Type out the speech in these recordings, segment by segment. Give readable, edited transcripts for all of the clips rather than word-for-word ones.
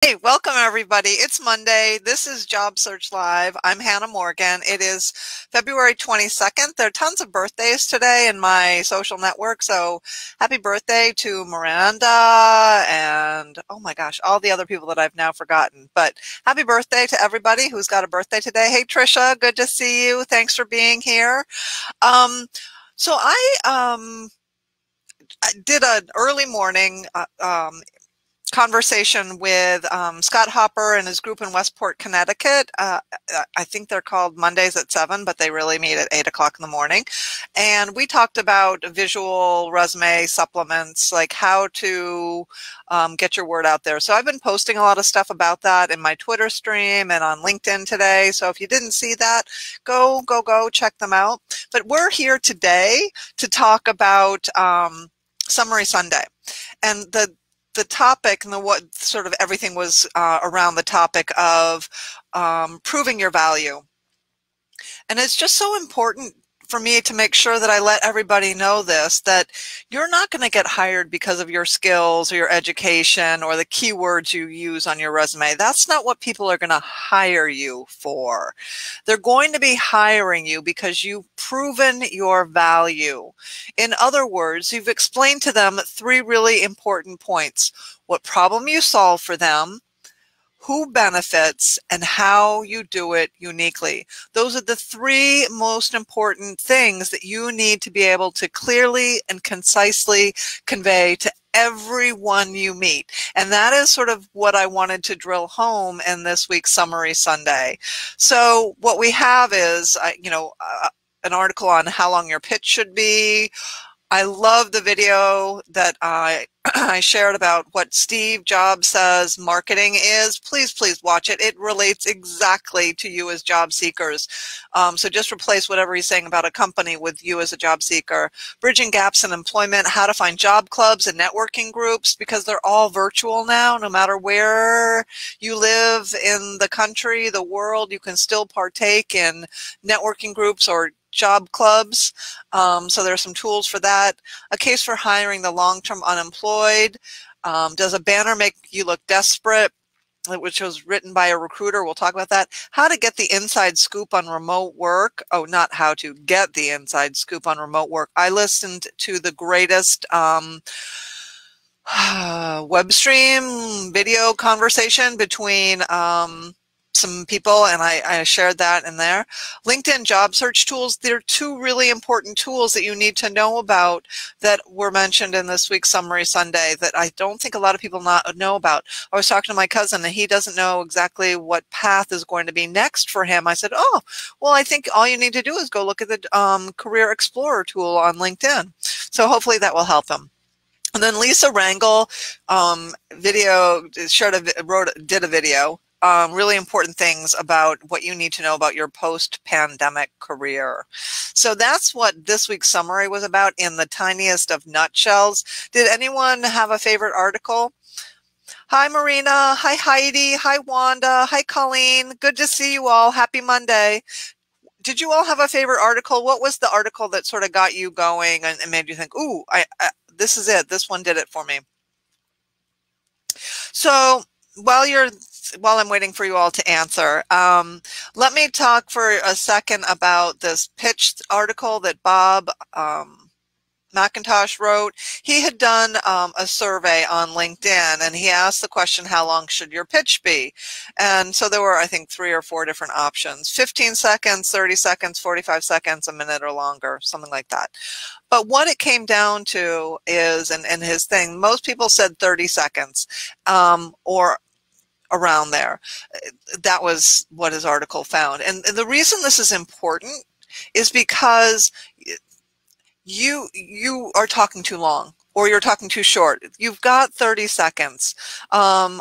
Hey, welcome everybody. It's Monday. This is Job Search Live. I'm Hannah Morgan. It is February 22nd. There are tons of birthdays today in my social network. So happy birthday to Miranda and, oh my gosh, all the other people that I've now forgotten. But happy birthday to everybody who's got a birthday today. Hey, Trisha, good to see you. Thanks for being here. Um, so I did an early morning conversation with Scott Hopper and his group in Westport, Connecticut. I think they're called Mondays at 7, but they really meet at 8 o'clock in the morning. And we talked about visual resume supplements, like how to get your word out there. So I've been posting a lot of stuff about that in my Twitter stream and on LinkedIn today. So if you didn't see that, go check them out. But we're here today to talk about Summary Sunday. And the topic and what sort of everything was around the topic of proving your value. And it's just so important for me to make sure that I let everybody know this, that you're not going to get hired because of your skills or your education or the keywords you use on your resume. That's not what people are going to hire you for. They're going to be hiring you because you've proven your value. In other words, you've explained to them 3 really important points: what problem you solve for them, who benefits, and how you do it uniquely. Those are the 3 most important things that you need to be able to clearly and concisely convey to everyone you meet. And that is sort of what I wanted to drill home in this week's Summary Sunday. So what we have is, an article on how long your pitch should be. I love the video that I shared about what Steve Jobs says marketing is. Please watch it. It relates exactly to you as job seekers. So just replace whatever he's saying about a company with you as a job seeker. Bridging gaps in employment, how to find job clubs and networking groups, because they're all virtual now. No matter where you live in the country, the world, you can still partake in networking groups or job clubs. So there are some tools for that. A case for hiring the long-term unemployed. Does a banner make you look desperate? Which was written by a recruiter. We'll talk about that. How to get the inside scoop on remote work. Oh, not how to get the inside scoop on remote work. I listened to the greatest web stream video conversation between some people, and I shared that in there. LinkedIn job search tools. There are 2 really important tools that you need to know about that were mentioned in this week's Summary Sunday that I don't think a lot of people know about. I was talking to my cousin and he doesn't know exactly what path is going to be next for him. I said, oh, well, I think all you need to do is go look at the Career Explorer tool on LinkedIn. So hopefully that will help him. And then Lisa Rangel did a video. Really important things about what you need to know about your post-pandemic career. So that's what this week's summary was about in the tiniest of nutshells. Did anyone have a favorite article? Hi, Marina. Hi, Heidi. Hi, Wanda. Hi, Colleen. Good to see you all. Happy Monday. Did you all have a favorite article? What was the article that sort of got you going and made you think, ooh, this is it. This one did it for me. So while I'm waiting for you all to answer, let me talk for a second about this pitch article that Bob McIntosh wrote. He had done a survey on LinkedIn, and he asked the question, how long should your pitch be? And so there were, I think, 3 or 4 different options: 15 seconds, 30 seconds, 45 seconds, a minute or longer, something like that. But what it came down to is, and his thing, most people said 30 seconds or around there. That was what his article found. And the reason this is important is because you are talking too long, or you're talking too short. You've got 30 seconds on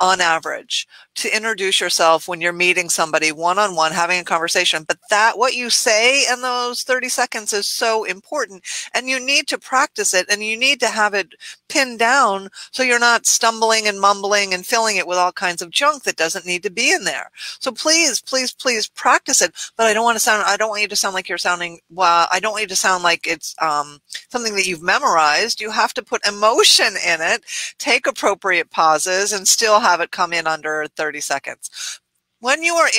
average to introduce yourself when you're meeting somebody one-on-one, having a conversation. But that what you say in those 30 seconds is so important, and you need to practice it, and you need to have it pinned down so you're not stumbling and mumbling and filling it with all kinds of junk that doesn't need to be in there. So please, please, please practice it. But I don't want you to sound like you're sounding, well, I don't want you to sound like it's something that you've memorized. You have to put emotion in it, take appropriate pauses, and still have it come in under 30 seconds. When you are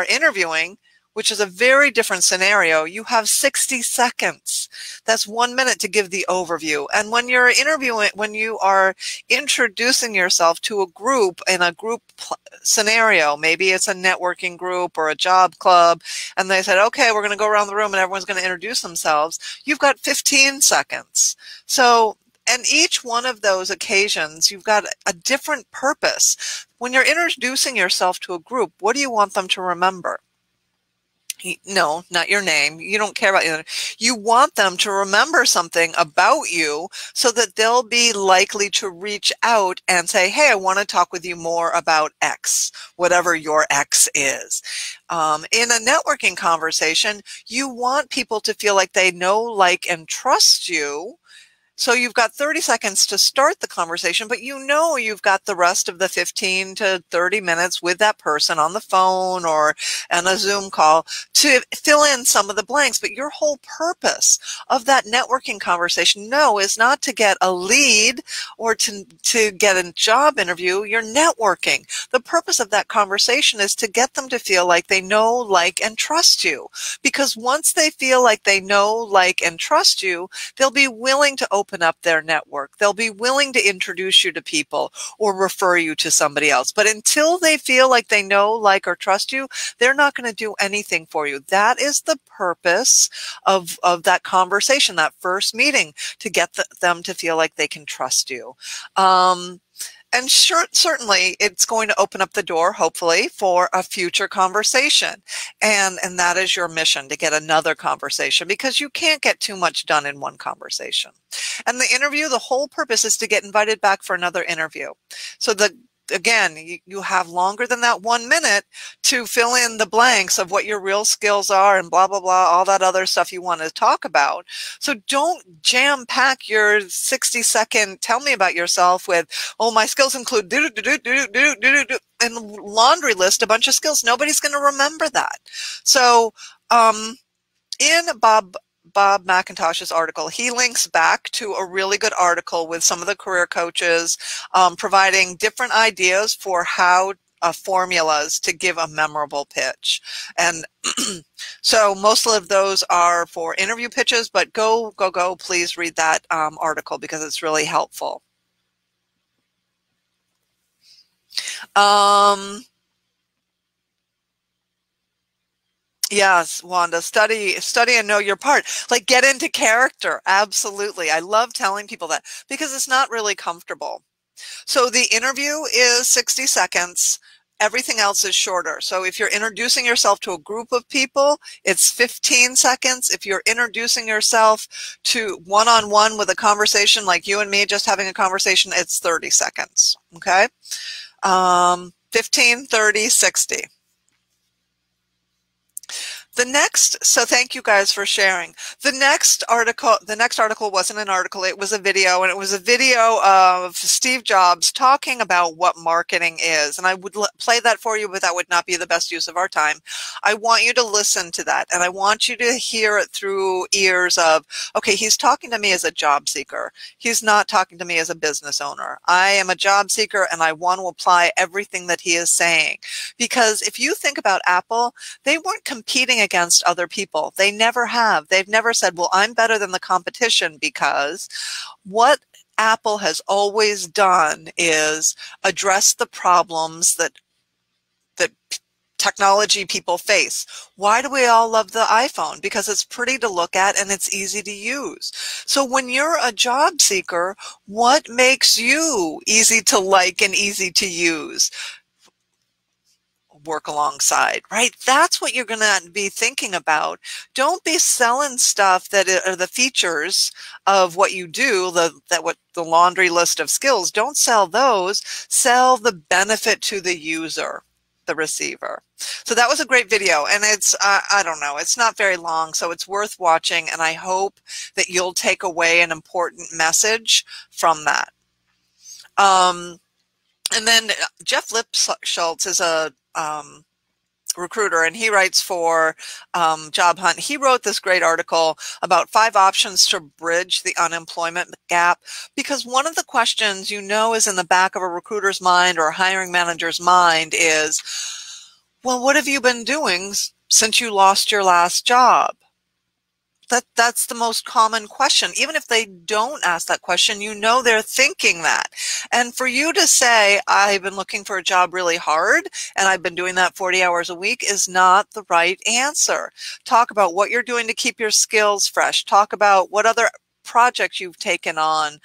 interviewing, which is a very different scenario, you have 60 seconds. That's 1 minute to give the overview. And when you're when you are introducing yourself to a group in a group scenario, maybe it's a networking group or a job club, and they said, okay, we're going to go around the room and everyone's going to introduce themselves. You've got 15 seconds. So, and each one of those occasions, you've got a different purpose. When you're introducing yourself to a group, what do you want them to remember? No, not your name. You don't care about you. You want them to remember something about you so that they'll be likely to reach out and say, hey, I want to talk with you more about X, whatever your X is. In a networking conversation, you want people to feel like they know, like, and trust you. So you've got 30 seconds to start the conversation, but you know you've got the rest of the 15 to 30 minutes with that person on the phone or on a Zoom call to fill in some of the blanks. But your whole purpose of that networking conversation, no, is not to get a lead or to get a job interview. You're networking. The purpose of that conversation is to get them to feel like they know, like, and trust you. Because once they feel like they know, like, and trust you, they'll be willing to open up their network. They'll be willing to introduce you to people or refer you to somebody else. But until they feel like they know, like, or trust you, they're not going to do anything for you. That is the purpose of that conversation, that first meeting, to get them to feel like they can trust you. And certainly it's going to open up the door, hopefully, for a future conversation. And that is your mission, to get another conversation, because you can't get too much done in one conversation. And the interview, the whole purpose is to get invited back for another interview. So again, you have longer than that 1 minute to fill in the blanks of what your real skills are and blah, blah, blah, all that other stuff you want to talk about. So don't jam pack your 60-second tell me about yourself with, oh, my skills include do, do, do, do, do, do, do, and laundry list a bunch of skills. Nobody's going to remember that. So in Bob McIntosh's article, he links back to a really good article with some of the career coaches providing different ideas for how formulas to give a memorable pitch. And so most of those are for interview pitches, but go, please read that article because it's really helpful. Yes, Wanda, study and know your part. Like, get into character. Absolutely. I love telling people that because it's not really comfortable. So the interview is 60 seconds. Everything else is shorter. So if you're introducing yourself to a group of people, it's 15 seconds. If you're introducing yourself to one-on-one with a conversation like you and me just having a conversation, it's 30 seconds. Okay? 15, 30, 60. So thank you guys for sharing. The next article wasn't an article, it was a video, and it was a video of Steve Jobs talking about what marketing is. And I would play that for you, but that would not be the best use of our time. I want you to listen to that, and I want you to hear it through ears of, okay, he's talking to me as a job seeker. He's not talking to me as a business owner. I am a job seeker, and I want to apply everything that he is saying. Because if you think about Apple, they weren't competing against other people. They never have. They've never said, well, I'm better than the competition, because what Apple has always done is address the problems that technology people face. Why do we all love the iPhone? Because it's pretty to look at and it's easy to use. So when you're a job seeker, what makes you easy to like and easy to use? work alongside, right? That's what you're going to be thinking about. Don't be selling stuff that are the features of what you do, the laundry list of skills. Don't sell those. Sell the benefit to the user, the receiver. So that was a great video, and it's I don't know, it's not very long, so it's worth watching, and I hope that you'll take away an important message from that. And then Jeff Lipschultz is a recruiter, and he writes for Job Hunt. He wrote this great article about 5 options to bridge the unemployment gap, because one of the questions is in the back of a recruiter's mind or a hiring manager's mind is, well, what have you been doing since you lost your last job? That's the most common question. Even if they don't ask that question, they're thinking that. And for you to say, I've been looking for a job really hard and I've been doing that 40 hours a week is not the right answer. Talk about what you're doing to keep your skills fresh. Talk about what other projects you've taken on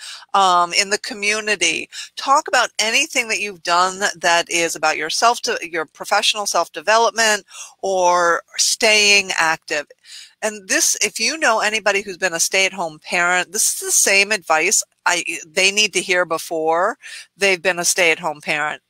in the community. Talk about anything that you've done that is about your professional self-development or staying active. And this, if you know anybody who's been a stay-at-home parent, this is the same advice they need to hear before they've been a stay-at-home parent.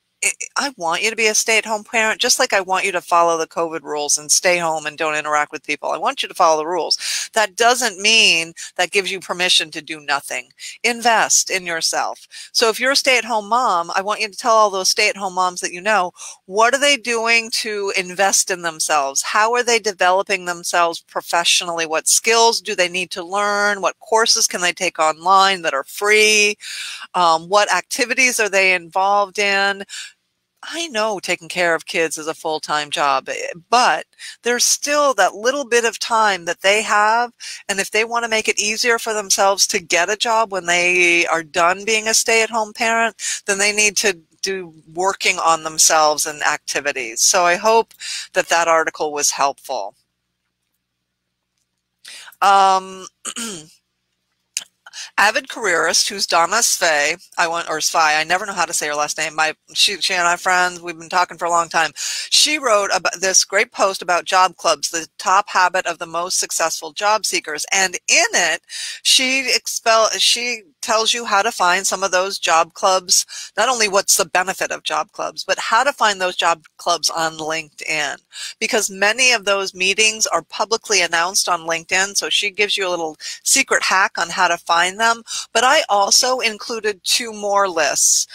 I want you to be a stay-at-home parent, just like I want you to follow the COVID rules and stay home and don't interact with people. I want you to follow the rules. That doesn't mean that gives you permission to do nothing. Invest in yourself. So if you're a stay-at-home mom, I want you to tell all those stay-at-home moms that what are they doing to invest in themselves? How are they developing themselves professionally? What skills do they need to learn? What courses can they take online that are free? What activities are they involved in? I know taking care of kids is a full-time job, but there's still that little bit of time that they have. And if they want to make it easier for themselves to get a job when they are done being a stay-at-home parent, then they need to do working on themselves and activities. So I hope that that article was helpful. Avid careerist, who's Donna Svei, I never know how to say her last name. She and I are friends. We've been talking for a long time. She wrote about this great post about job clubs, the top habit of the most successful job seekers. And in it, she tells you how to find some of those job clubs, not only what's the benefit of job clubs, but how to find those job clubs on LinkedIn, because many of those meetings are publicly announced on LinkedIn. So she gives you a little secret hack on how to find them. But I also included 2 more lists.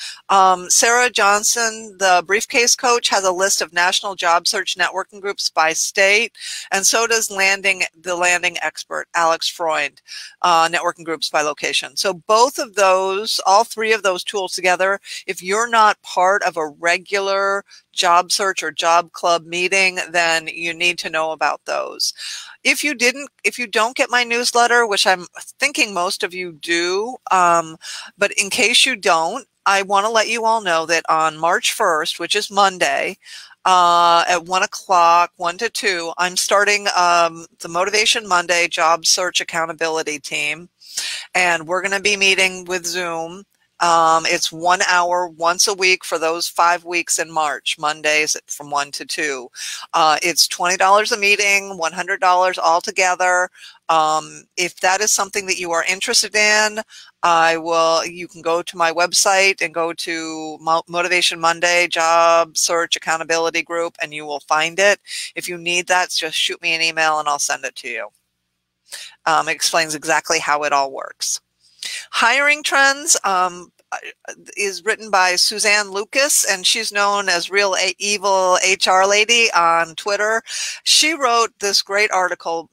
Sarah Johnson, the briefcase coach, has a list of national job search networking groups by state, and so does the landing expert, Alex Freund, networking groups by location. So both of those, all 3 of those tools together, if you're not part of a regular job search or job club meeting, then you need to know about those. If you don't get my newsletter, which I'm thinking most of you do, but in case you don't, I want to let you all know that on March 1st, which is Monday, at 1 o'clock, 1 to 2, I'm starting the Motivation Monday Job Search Accountability Team, and we're going to be meeting with Zoom. It's 1 hour once a week for those 5 weeks in March, Mondays from 1 to 2. It's $20 a meeting, $100 altogether. If that is something that you are interested in, you can go to my website and go to Motivation Monday Job Search Accountability Group, and you will find it. If you need that, just shoot me an email and I'll send it to you. It explains exactly how it all works. Hiring Trends is written by Suzanne Lucas, and she's known as Real Evil HR Lady on Twitter. She wrote this great article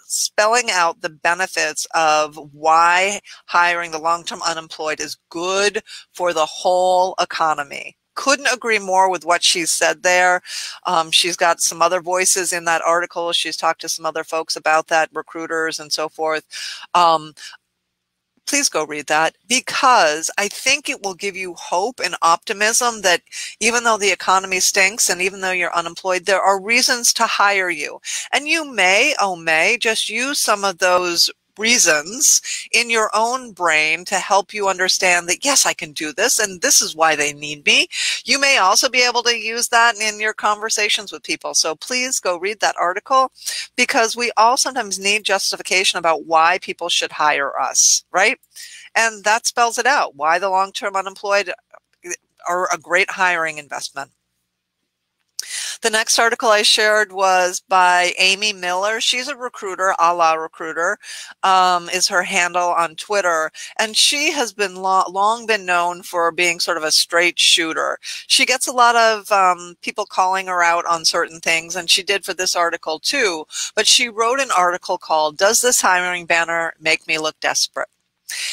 spelling out the benefits of why hiring the long-term unemployed is good for the whole economy. Couldn't agree more with what she said there. She's got some other voices in that article. She's talked to some other folks about that, recruiters and so forth. Please go read that, because I think it will give you hope and optimism that even though the economy stinks and even though you're unemployed, there are reasons to hire you. And you may just use some of those reasons in your own brain to help you understand that, yes, I can do this, and this is why they need me. You may also be able to use that in your conversations with people. So please go read that article, because we all sometimes need justification about why people should hire us, right? And that spells it out, why the long-term unemployed are a great hiring investment. The next article I shared was by Amy Miller. She's a recruiter, a la recruiter, is her handle on Twitter. And she has been long been known for being sort of a straight shooter. She gets a lot of people calling her out on certain things, and she did for this article too. But she wrote an article called, "Does This Hiring Banner Make Me Look Desperate?"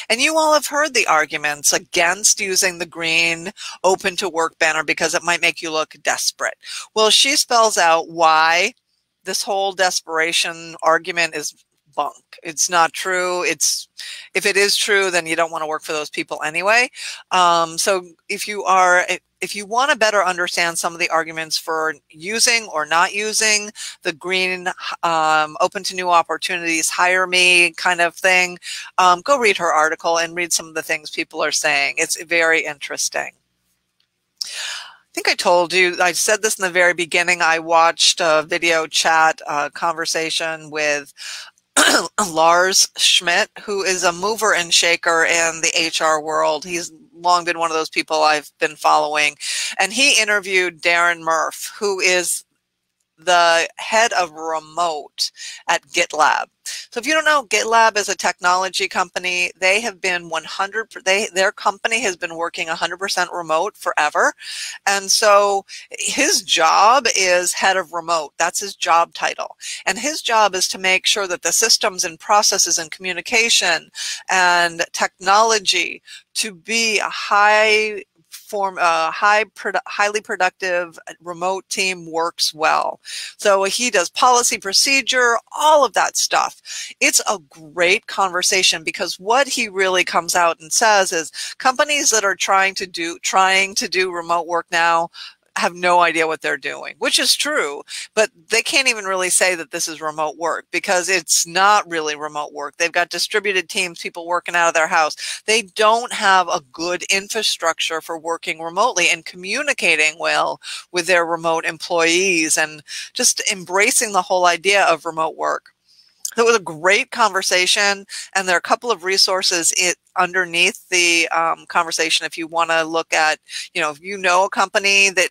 And you all have heard the arguments against using the green open to work banner because it might make you look desperate. Well, she spells out why this whole desperation argument is bunk. It's not true. If it is true, then you don't want to work for those people anyway. So if you want to better understand some of the arguments for using or not using the green open to new opportunities, hire me kind of thing, go read her article and read some of the things people are saying. It's very interesting. I think I told you, I said this in the very beginning, I watched a video chat conversation with Lars Schmidt, who is a mover and shaker in the HR world. He's long been one of those people I've been following. And he interviewed Darren Murph, who is the head of remote at GitLab. So if you don't know, GitLab is a technology company. They have been their company has been working 100% remote forever. And so his job is head of remote. That's his job title. And his job is to make sure that the systems and processes and communication and technology to be a highly productive remote team works well. So he does policy, procedure, all of that stuff. It's a great conversation, because what he really comes out and says is companies that are trying to do remote work now have no idea what they're doing, which is true, but they can't even really say that this is remote work, because it's not really remote work. They've got distributed teams, people working out of their house. They don't have a good infrastructure for working remotely and communicating well with their remote employees and just embracing the whole idea of remote work. It was a great conversation, and there are a couple of resources underneath the conversation if you want to look at, if you know a company that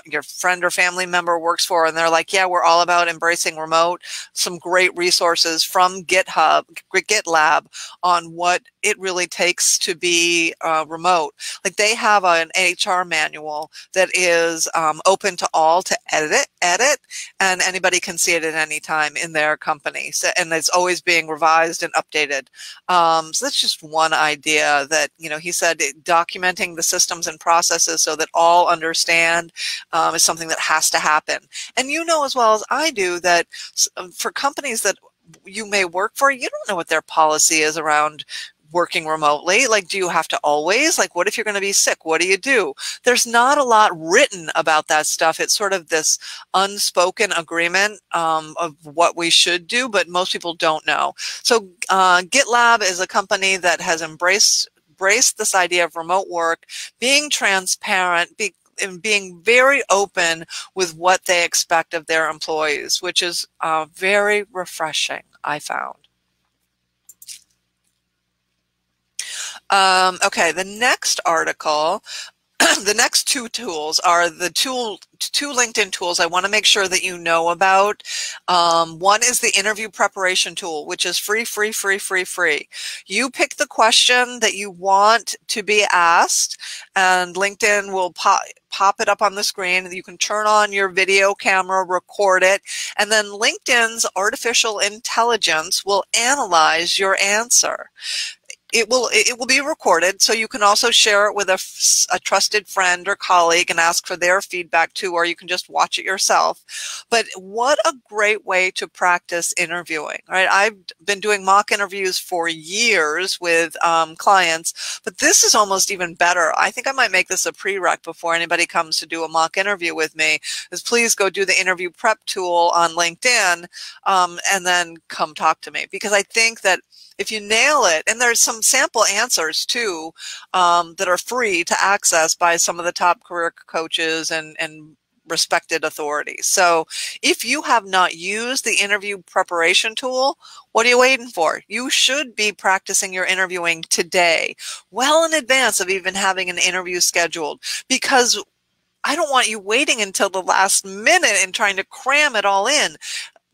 your friend or family member works for and they're like, yeah, we're all about embracing remote, some great resources from GitLab on what it really takes to be remote. Like, they have an HR manual that is open to all to edit, and anybody can see it at any time in their company. So, and it's always being revised and updated. So that's just one idea that, he said documenting the systems and processes so that all understand is something that has to happen. And you know as well as I do that for companies that you may work for, you don't know what their policy is around working remotely. Like, do you have to always? Like, what if you're going to be sick? What do you do? There's not a lot written about that stuff. It's sort of this unspoken agreement of what we should do, but most people don't know. So GitLab is a company that has embraced this idea of remote work, being transparent, and being very open with what they expect of their employees, which is very refreshing, I found. Okay, the next article, the next two tools are the two LinkedIn tools I want to make sure that you know about. One is the interview preparation tool, which is free. You pick the question that you want to be asked, and LinkedIn will pop it up on the screen. You can turn on your video camera, record it, and then LinkedIn's artificial intelligence will analyze your answer. it will be recorded, so you can also share it with a trusted friend or colleague and ask for their feedback too, or you can just watch it yourself. But what a great way to practice interviewing, right? I've been doing mock interviews for years with clients, but this is almost even better. I think I might make this a prereq before anybody comes to do a mock interview with me, is please go do the interview prep tool on LinkedIn and then come talk to me, because I think that if you nail it, and there's some sample answers too that are free to access by some of the top career coaches and respected authorities. So if you have not used the interview preparation tool, what are you waiting for? You should be practicing your interviewing today, well in advance of even having an interview scheduled, because I don't want you waiting until the last minute and trying to cram it all in.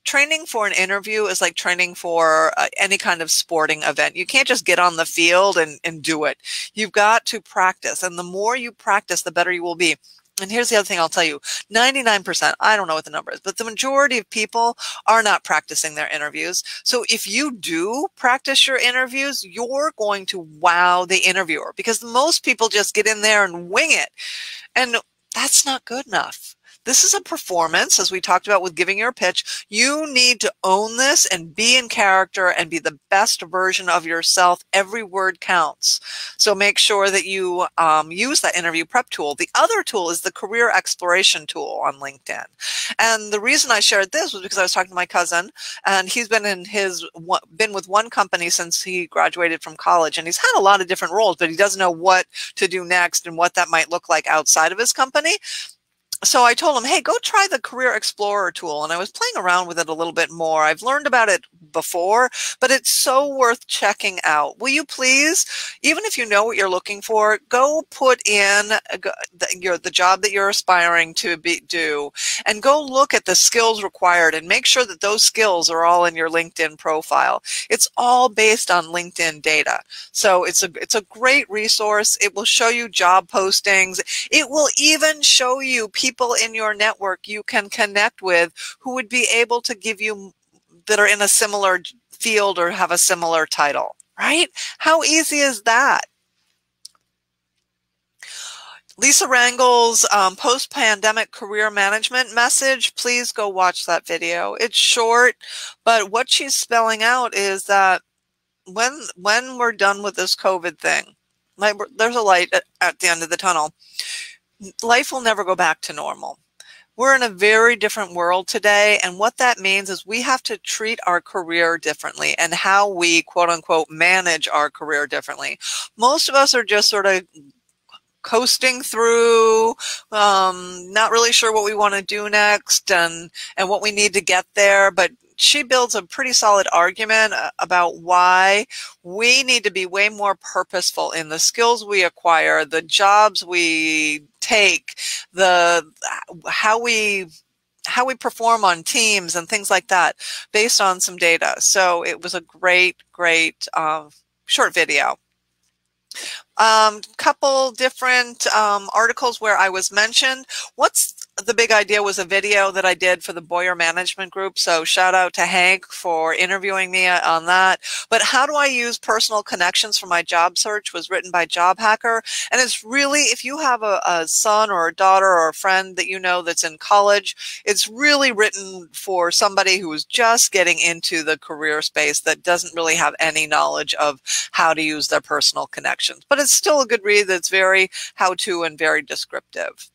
Training for an interview is like training for any kind of sporting event. You can't just get on the field and do it. You've got to practice. And the more you practice, the better you will be. And here's the other thing I'll tell you, 99%, I don't know what the number is, but the majority of people are not practicing their interviews. So if you do practice your interviews, you're going to wow the interviewer, because most people just get in there and wing it. And that's not good enough. This is a performance, as we talked about with giving your pitch. You need to own this and be in character and be the best version of yourself. Every word counts. So make sure that you use that interview prep tool. The other tool is the career exploration tool on LinkedIn. And the reason I shared this was because I was talking to my cousin, and he's been with one company since he graduated from college, and he's had a lot of different roles, but he doesn't know what to do next and what that might look like outside of his company. So I told him, hey, go try the Career Explorer tool. And I was playing around with it a little bit more. I've learned about it before, but it's so worth checking out. Will you please, even if you know what you're looking for, go put in the job that you're aspiring to do, and go look at the skills required and make sure that those skills are all in your LinkedIn profile. It's all based on LinkedIn data. So it's a great resource. It will show you job postings. It will even show you people in your network you can connect with who would be able to give you, that are in a similar field or have a similar title, right? How easy is that? Lisa Rangel's post-pandemic career management message, please go watch that video. It's short, but what she's spelling out is that when we're done with this COVID thing, there's a light at the end of the tunnel. Life will never go back to normal. We're in a very different world today, and what that means is we have to treat our career differently and how we, quote unquote, manage our career differently. Most of us are just sort of coasting through, not really sure what we want to do next and what we need to get there, but she builds a pretty solid argument about why we need to be way more purposeful in the skills we acquire, the jobs we take, how we perform on teams and things like that, based on some data. So it was a great short video. Couple different articles where I was mentioned. What's the big idea was a video that I did for the Boyer Management Group. So shout out to Hank for interviewing me on that. But how do I use personal connections for my job search was written by Job Hacker. And it's really, if you have a son or a daughter or a friend that you know that's in college, it's really written for somebody who is just getting into the career space that doesn't really have any knowledge of how to use their personal connections. But it's still a good read that's very how-to and very descriptive.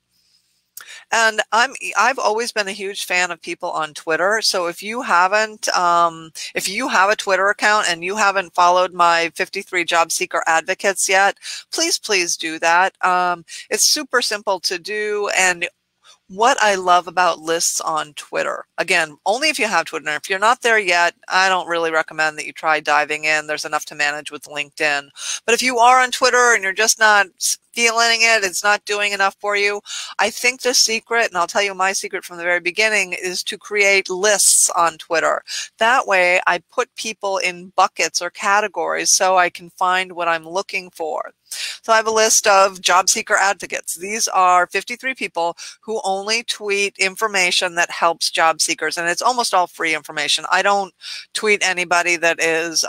And I've always been a huge fan of people on Twitter. So if you haven't, if you have a Twitter account and you haven't followed my 53 job seeker advocates yet, please do that. It's super simple to do. And what I love about lists on Twitter, again, only if you have Twitter. If you're not there yet, I don't really recommend that you try diving in. There's enough to manage with LinkedIn. But if you are on Twitter and you're just not feeling it, it's not doing enough for you, I think the secret, and I'll tell you my secret from the very beginning, is to create lists on Twitter. That way I put people in buckets or categories so I can find what I'm looking for. So I have a list of job seeker advocates. These are 53 people who only tweet information that helps job seekers, and it's almost all free information. I don't tweet anybody that is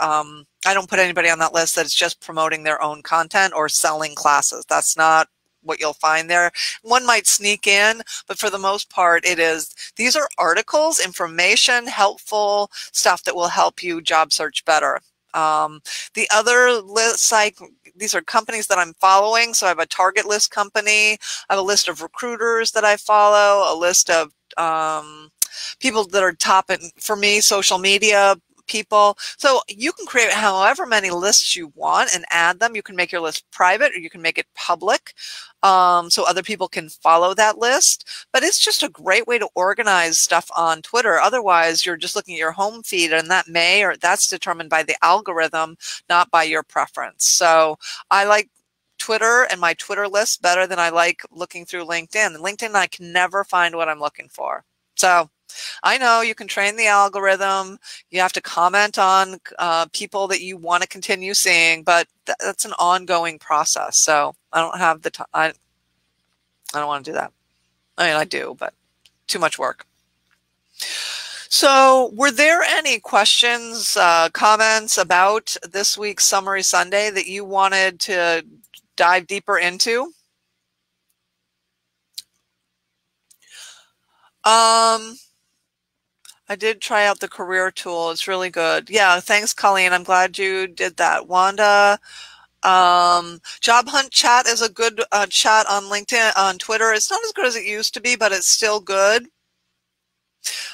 I don't put anybody on that list that's just promoting their own content or selling classes. That's not what you'll find there. One might sneak in, but for the most part, these are articles, information, helpful stuff that will help you job search better. The other lists, these are companies that I'm following. So I have a target list company. I have a list of recruiters that I follow, a list of people that are top for me, social media people. So you can create however many lists you want and add them. You can make your list private or you can make it public, so other people can follow that list. But it's just a great way to organize stuff on Twitter. Otherwise, you're just looking at your home feed, and that's determined by the algorithm, not by your preference. So I like Twitter and my Twitter list better than I like looking through LinkedIn. And LinkedIn, I can never find what I'm looking for. So I know you can train the algorithm. You have to comment on people that you want to continue seeing, but that's an ongoing process. So I don't have the time. I don't want to do that. I mean, I do, but too much work. So were there any questions, comments about this week's Summary Sunday that you wanted to dive deeper into? I did try out the career tool. It's really good. Yeah, thanks, Colleen. I'm glad you did that. Wanda, Job Hunt Chat is a good chat on LinkedIn, on Twitter. It's not as good as it used to be, but it's still good.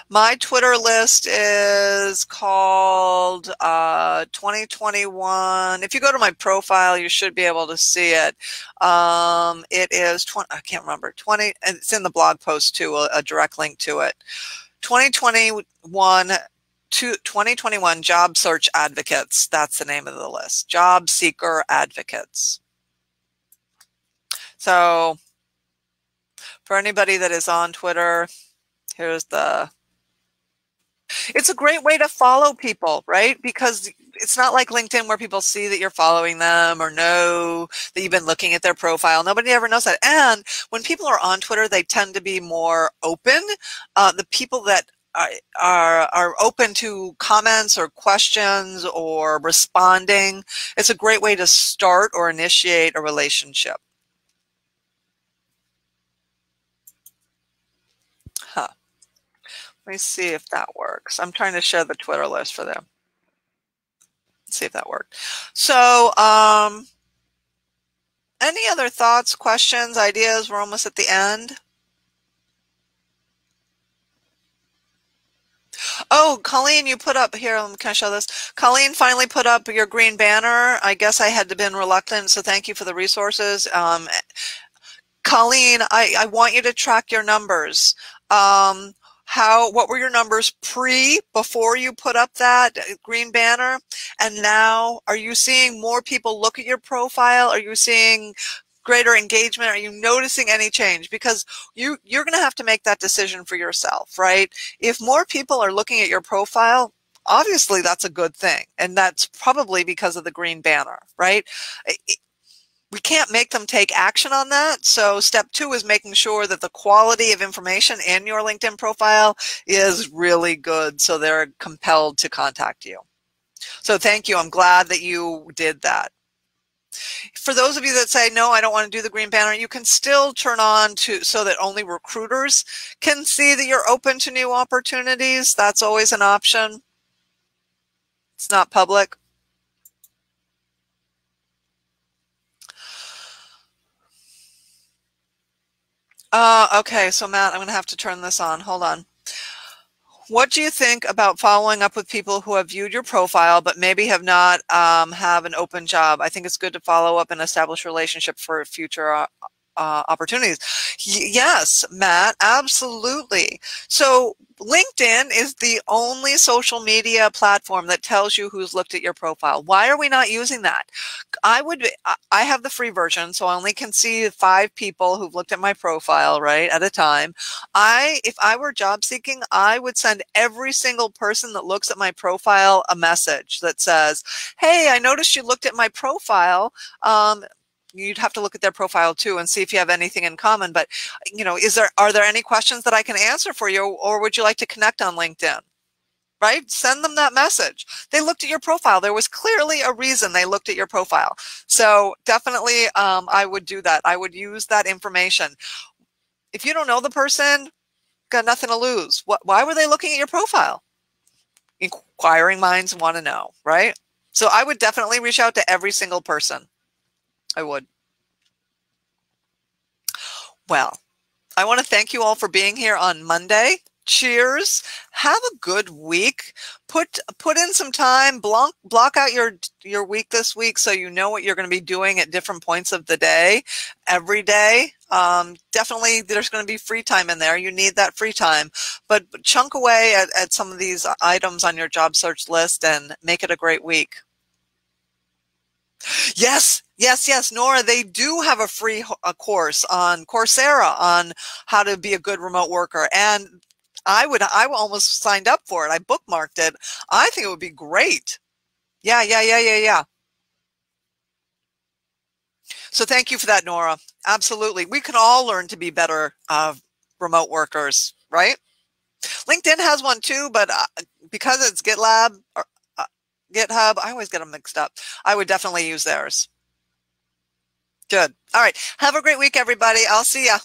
My Twitter list is called 2021. If you go to my profile, you should be able to see it. It is 20, I can't remember, 20, and it's in the blog post too, a direct link to it. 2021 Job Search Advocates. That's the name of the list. Job Seeker Advocates. So for anybody that is on Twitter, it's a great way to follow people, right? Because it's not like LinkedIn where people see that you're following them or know that you've been looking at their profile. Nobody ever knows that. And when people are on Twitter, they tend to be more open. The people that are open to comments or questions or responding, it's a great way to start or initiate a relationship. Huh. Let me see if that works. I'm trying to share the Twitter list for them. Let's see if that worked. So, any other thoughts, questions, ideas? We're almost at the end. Oh, Colleen, you put up here. Can I show this? Colleen finally put up your green banner. I guess I had been reluctant, so thank you for the resources. Colleen, I want you to track your numbers. What were your numbers before you put up that green banner? And now, are you seeing more people look at your profile? Are you seeing greater engagement? Are you noticing any change? Because you're going to have to make that decision for yourself, right? If more people are looking at your profile, obviously that's a good thing. And that's probably because of the green banner, right? We can't make them take action on that. So step 2 is making sure that the quality of information in your LinkedIn profile is really good, so they're compelled to contact you. So thank you. I'm glad that you did that. For those of you that say, no, I don't want to do the green banner, you can still turn on so that only recruiters can see that you're open to new opportunities. That's always an option. It's not public. Okay, so Matt, I'm going to have to turn this on. Hold on. What do you think about following up with people who have viewed your profile but maybe have not have an open job? I think it's good to follow up and establish a relationship for future opportunities. Yes, Matt, absolutely. So LinkedIn is the only social media platform that tells you who's looked at your profile. Why are we not using that? I have the free version, so I only can see 5 people who've looked at my profile, right, at a time. If I were job seeking, I would send every single person that looks at my profile a message that says, hey, I noticed you looked at my profile. You'd have to look at their profile too and see if you have anything in common. But, are there any questions that I can answer for you, or would you like to connect on LinkedIn? right? Send them that message. They looked at your profile. There was clearly a reason they looked at your profile. So definitely, I would do that. I would use that information. If you don't know the person, got nothing to lose. Why were they looking at your profile? Inquiring minds want to know, right? So I would definitely reach out to every single person. I would. Well, I want to thank you all for being here on Monday. Cheers. Have a good week. Put in some time, block out your week this week so you know what you're going to be doing at different points of the day, every day. Definitely there's going to be free time in there. You need that free time, but chunk away at some of these items on your job search list and make it a great week. Yes, yes, yes, Nora, they do have a free course on Coursera on how to be a good remote worker. And I almost signed up for it. I bookmarked it. I think it would be great. Yeah, yeah, yeah, yeah, yeah. So thank you for that, Nora. Absolutely. We can all learn to be better remote workers, right? LinkedIn has one too, but because it's GitLab or GitHub, I always get them mixed up. I would definitely use theirs. Good. All right. Have a great week, everybody. I'll see ya.